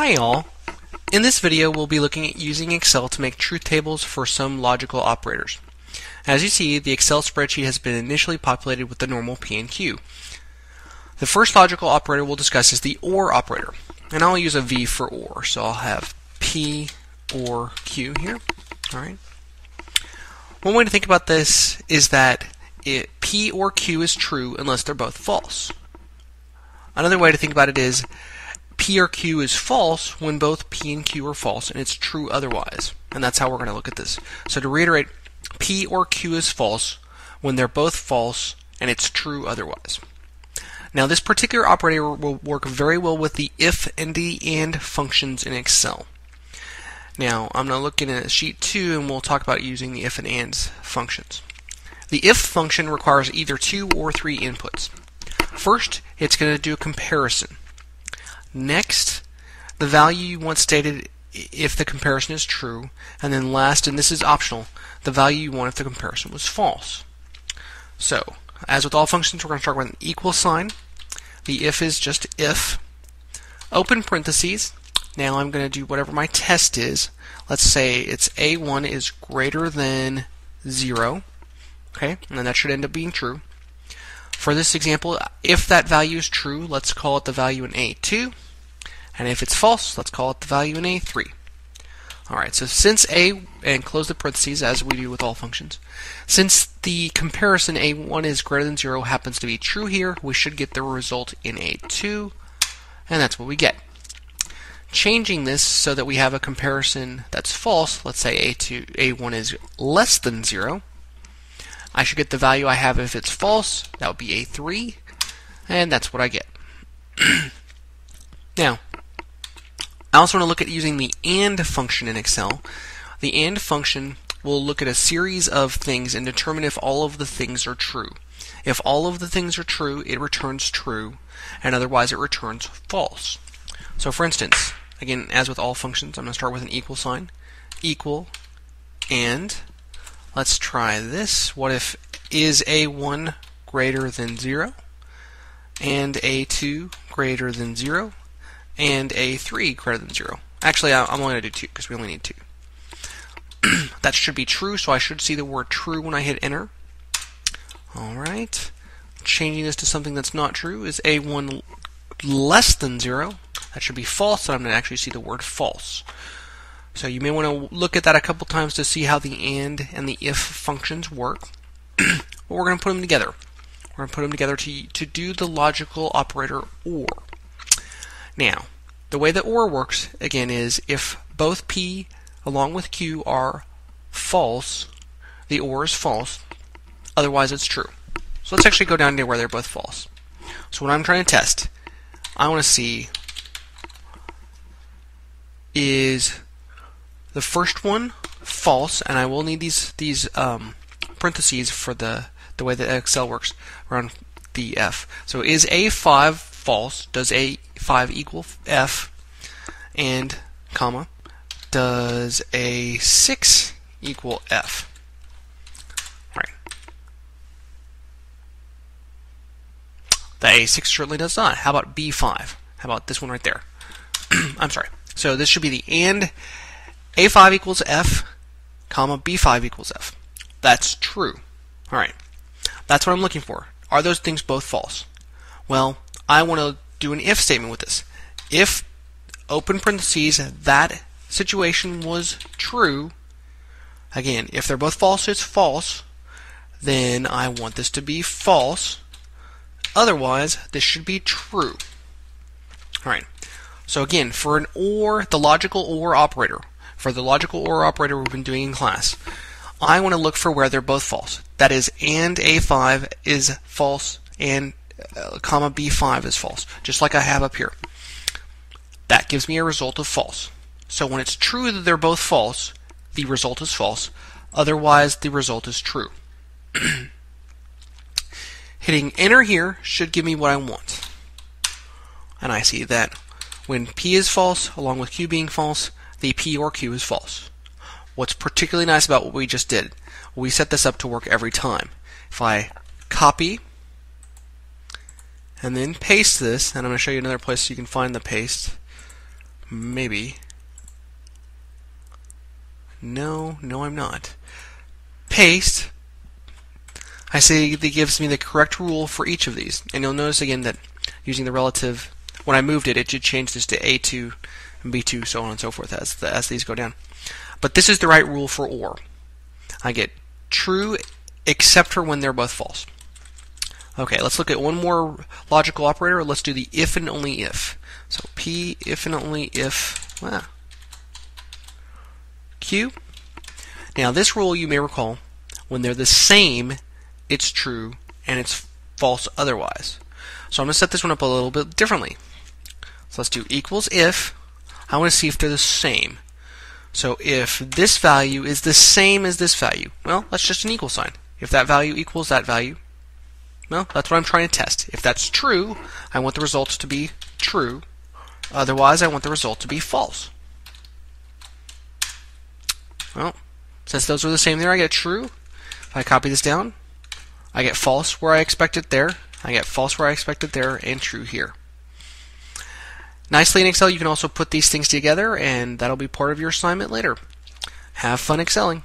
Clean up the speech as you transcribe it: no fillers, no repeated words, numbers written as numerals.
Hi all. In this video we'll be looking at using Excel to make truth tables for some logical operators. As you see, the Excel spreadsheet has been initially populated with the normal P and Q. The first logical operator we'll discuss is the OR operator, and I'll use a V for OR, so I'll have P or Q here. Alright. One way to think about this is that P or Q is true unless they're both false. Another way to think about it is P or Q is false when both P and Q are false, and it's true otherwise. And that's how we're going to look at this. So to reiterate, P or Q is false when they're both false, and it's true otherwise. Now this particular operator will work very well with the if and the and functions in Excel. Now I'm going to look in sheet 2 and we'll talk about using the if and ands functions. The if function requires either 2 or 3 inputs. First, it's going to do a comparison. Next, the value you want stated if the comparison is true, and then last, and this is optional, the value you want if the comparison was false. So, as with all functions, we're going to start with an equal sign. The if is just if. Open parentheses. Now I'm going to do whatever my test is. Let's say it's A1 is greater than 0. Okay, and then that should end up being true. For this example, if that value is true, let's call it the value in A2. And if it's false, let's call it the value in A3. Alright, so since A, and close the parentheses as we do with all functions, since the comparison A1 is greater than 0 happens to be true here, we should get the result in A2, and that's what we get. Changing this so that we have a comparison that's false, let's say A1 is less than 0, I should get the value I have if it's false. That would be A3, and that's what I get. Now, I also want to look at using the AND function in Excel. The AND function will look at a series of things and determine if all of the things are true. If all of the things are true, it returns true, and otherwise it returns false. So for instance, again, as with all functions, I'm going to start with an equal sign. Equal, and let's try this. What if is A1 greater than 0, and A2 greater than 0, and A3 greater than 0? Actually, I'm only going to do 2 because we only need 2. That should be true, so I should see the word true when I hit enter. Alright. Changing this to something that's not true is A1 less than 0. That should be false, so I'm going to actually see the word false. So you may want to look at that a couple times to see how the AND and the IF functions work. But we're going to put them together. We're going to put them together to do the logical operator OR. Now, the way that OR works, again, is if both P along with Q are false, the OR is false. Otherwise, it's true. So let's actually go down to where they're both false. So what I'm trying to test, I want to see is the first one false, and I will need these parentheses for the way that Excel works around the F. So is A5 false? Does A5 equal F? And comma, does A6 equal F? All right. The A6 certainly does not. How about B5? How about this one right there? I'm sorry. So this should be the AND. A5 equals F, comma, B5 equals F. That's true. Alright. That's what I'm looking for. Are those things both false? Well, I want to do an if statement with this. If, open parentheses, that situation was true, again, if they're both false, it's false, then I want this to be false. Otherwise, this should be true. Alright. So again, for an OR, the logical OR operator, for the logical OR operator we've been doing in class, I want to look for where they're both false. That is, and A5 is false, and comma B5 is false, just like I have up here. That gives me a result of false. So when it's true that they're both false, the result is false. Otherwise, the result is true. Hitting enter here should give me what I want. And I see that when P is false, along with Q being false, the P or Q is false. What's particularly nice about what we just did, we set this up to work every time. If I copy and then paste this, and I'm going to show you another place so you can find the paste. Maybe. No, I'm not. Paste. I say that gives me the correct rule for each of these. And you'll notice again that using the relative, when I moved it, it should change this to A2 and B2, so on and so forth as these go down. But this is the right rule for OR. I get true except for when they're both false. Okay, let's look at one more logical operator. Let's do the if and only if. So P, if and only if, Q. Now this rule, you may recall, when they're the same, it's true, and it's false otherwise. So I'm going to set this one up a little bit differently. So let's do equals if. I want to see if they're the same. So if this value is the same as this value, well, that's just an equal sign. If that value equals that value, well, that's what I'm trying to test. If that's true, I want the results to be true. Otherwise, I want the result to be false. Well, since those are the same there, I get true. If I copy this down, I get false where I expect it there. I get false where I expect it there, and true here. Nicely in Excel, you can also put these things together, and that'll be part of your assignment later. Have fun excelling.